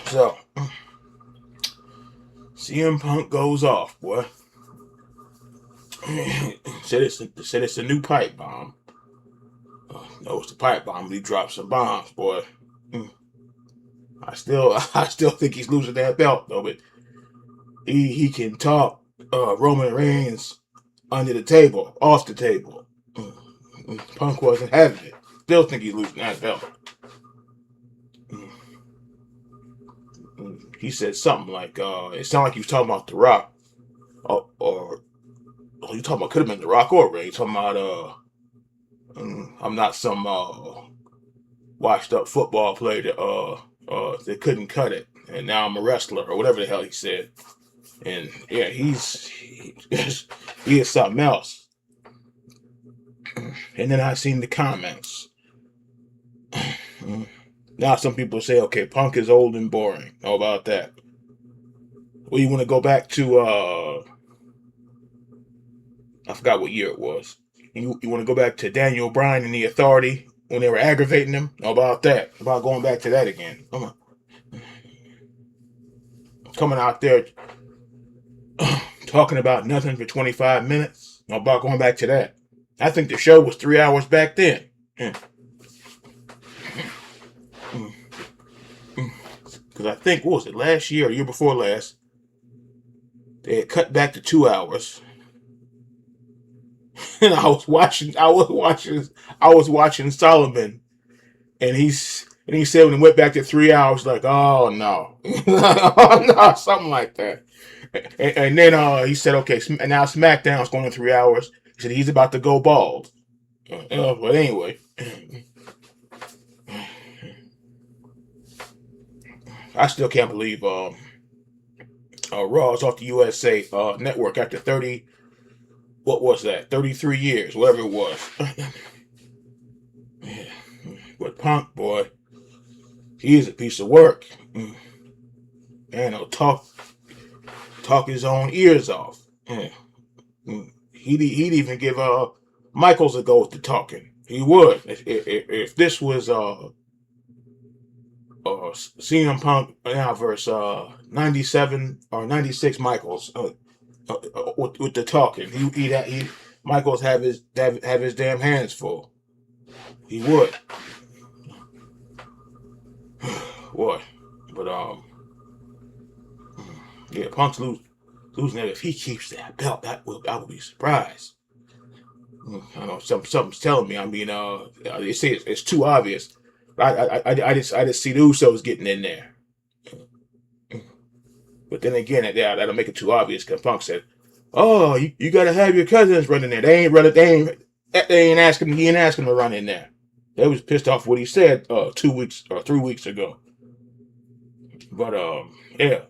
So CM Punk goes off, boy. said it's a new pipe bomb. No, it's the pipe bomb. But he dropped some bombs, boy. Mm. I still think he's losing that belt though. But he can talk Roman Reigns under the table, off the table. Punk wasn't having it. Still think he's losing that belt. He said something like, it sounded like he was talking about The Rock, or you talking about, could have been The Rock or Ray. Talking about, I'm not some washed up football player that couldn't cut it, and now I'm a wrestler or whatever the hell he said. And yeah, he is something else. And then I seen the comments. Now some people say, okay, Punk is old and boring. How about that? Well, you want to go back to I forgot what year it was. You want to go back to Daniel Bryan and the Authority when they were aggravating him? How about that? How about going back to that again? Come on. Coming out there talking about nothing for 25 minutes. How about going back to that? I think the show was 3 hours back then. Because I think, what was it, last year or year before last, they had cut back to 2 hours. And I was watching Solomon, and he said when he went back to 3 hours, like, oh no, oh no, something like that. And then he said, okay, and now SmackDown's going to 3 hours. He said he's about to go bald. But anyway, I still can't believe Raw is off the USA network after 30. What was that? 33 years, whatever it was. But Punk, boy, he is a piece of work. And he'll talk his own ears off. He'd even give Michaels a go at the talking. He would. If this was CM Punk now versus 97 or 96 Michaels with the talking, he Michaels have his damn hands full. He would. What? But yeah, Punk's losing that. If he keeps that belt, I will be surprised. I know something's telling me. I mean, they say it's too obvious. I just see the Usos getting in there. But then again, that'll make it too obvious. Because Punk said, "Oh, you got to have your cousins running there. They ain't running. They ain't asking. He ain't asking to run in there." They was pissed off what he said 2 weeks or 3 weeks ago. But yeah.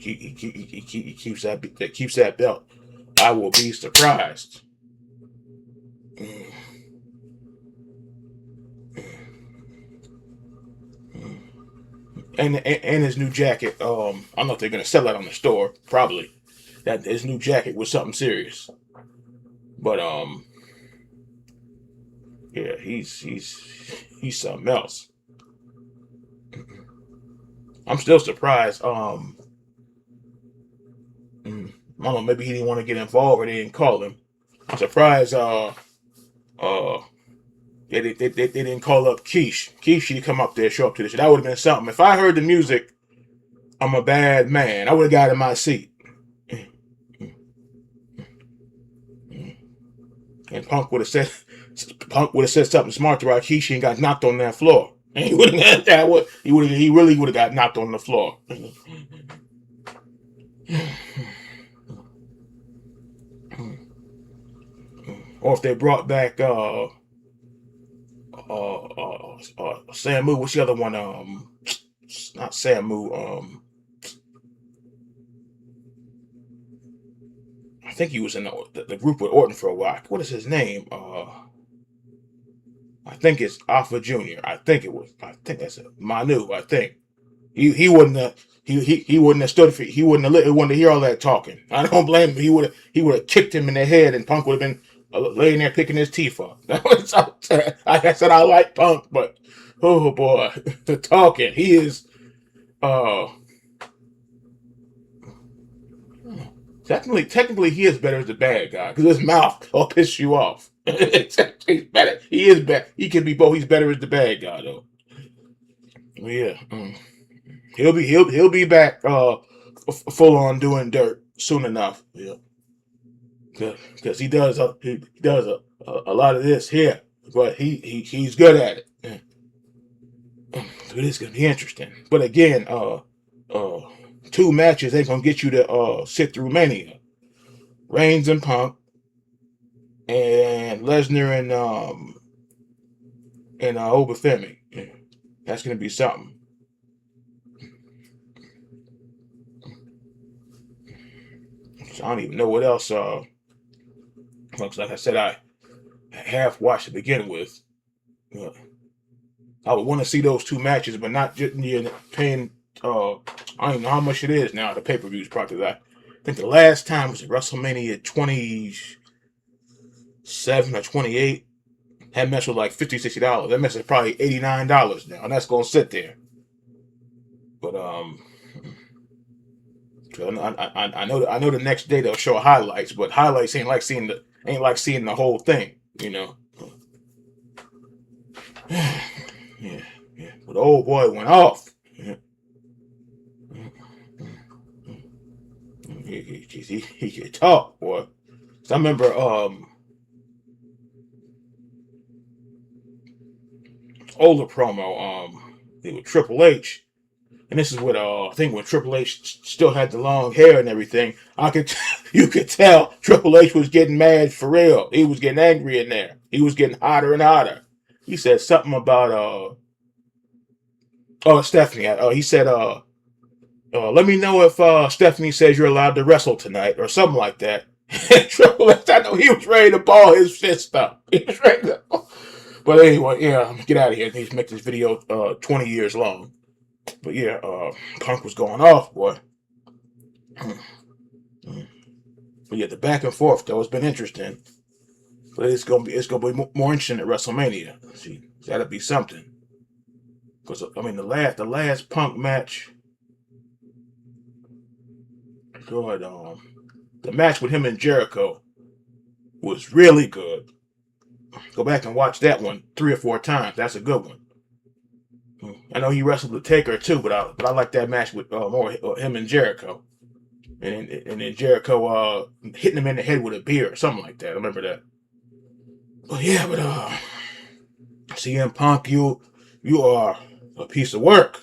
He keeps that belt. I will be surprised. And his new jacket. I don't know if they're gonna sell that on the store. Probably. That his new jacket was something serious. But yeah, he's something else. I'm still surprised. I don't know. Maybe he didn't want to get involved, or they didn't call him. I'm surprised. They didn't call up Keish. Keish should come up there, show up to this. That would have been something. If I heard the music, I'm a bad man. I would have got in my seat. And Punk would have said something smart to Rikishi and got knocked on that floor. And he would have that. He really would have got knocked on the floor. Or if they brought back Samu, what's the other one? Not Samu. I think he was in the group with Orton for a while. What is his name? I think it's Alpha Junior. I think that's it. Manu. I think he wouldn't have. He wouldn't have stood for. He wouldn't have wanted to hear all that talking. I don't blame him. He would have kicked him in the head, and Punk would have been laying there picking his teeth up. Like I said, I like Punk, but oh boy, the talking, he is. Uh, technically, he is better as the bad guy because his mouth will piss you off. He's better. He is better. He can be both. He's better as the bad guy though. Yeah, he'll be back. Full on doing dirt soon enough. Yeah, because he does a lot of this here, but he's good at it. Yeah. It is gonna be interesting. But again, uh, two matches ain't gonna get you to sit through Mania. Reigns and Punk, and Lesnar and Obafemi. Yeah. That's gonna be something. So I don't even know what else. Like I said, I half watched to begin with. Uh, I would want to see those two matches, but not just paying. I don't even know how much it is now. The pay per views probably. I think the last time was WrestleMania 27 or 28. That match was like $50, $60. That match is probably $89 now, and that's gonna sit there. But I know the next day they'll show highlights, but highlights ain't like seeing the whole thing, you know. Yeah, yeah. But the old boy went off. Yeah. He could talk, boy. So I remember older promo, it was Triple H. And this is what I think when Triple H still had the long hair and everything, you could tell Triple H was getting mad for real. He was getting angry in there. He was getting hotter and hotter. He said something about Stephanie. He said let me know if Stephanie says you're allowed to wrestle tonight or something like that. Triple H, I know he was ready to ball his fist up. He was ready to. But anyway, yeah, I'm gonna get out of here. He's make this video 20 years long. But yeah, Punk was going off, boy. But yeah, the back and forth though has been interesting. But it's gonna be more interesting at WrestleMania. See, that'll be something. Because I mean, the last Punk match, good. The match with him and Jericho was really good. Go back and watch that one 3 or 4 times. That's a good one. I know he wrestled the Taker too, but I like that match with more him and Jericho, and then Jericho hitting him in the head with a beer or something like that. I remember that. But yeah, but CM Punk, you are a piece of work.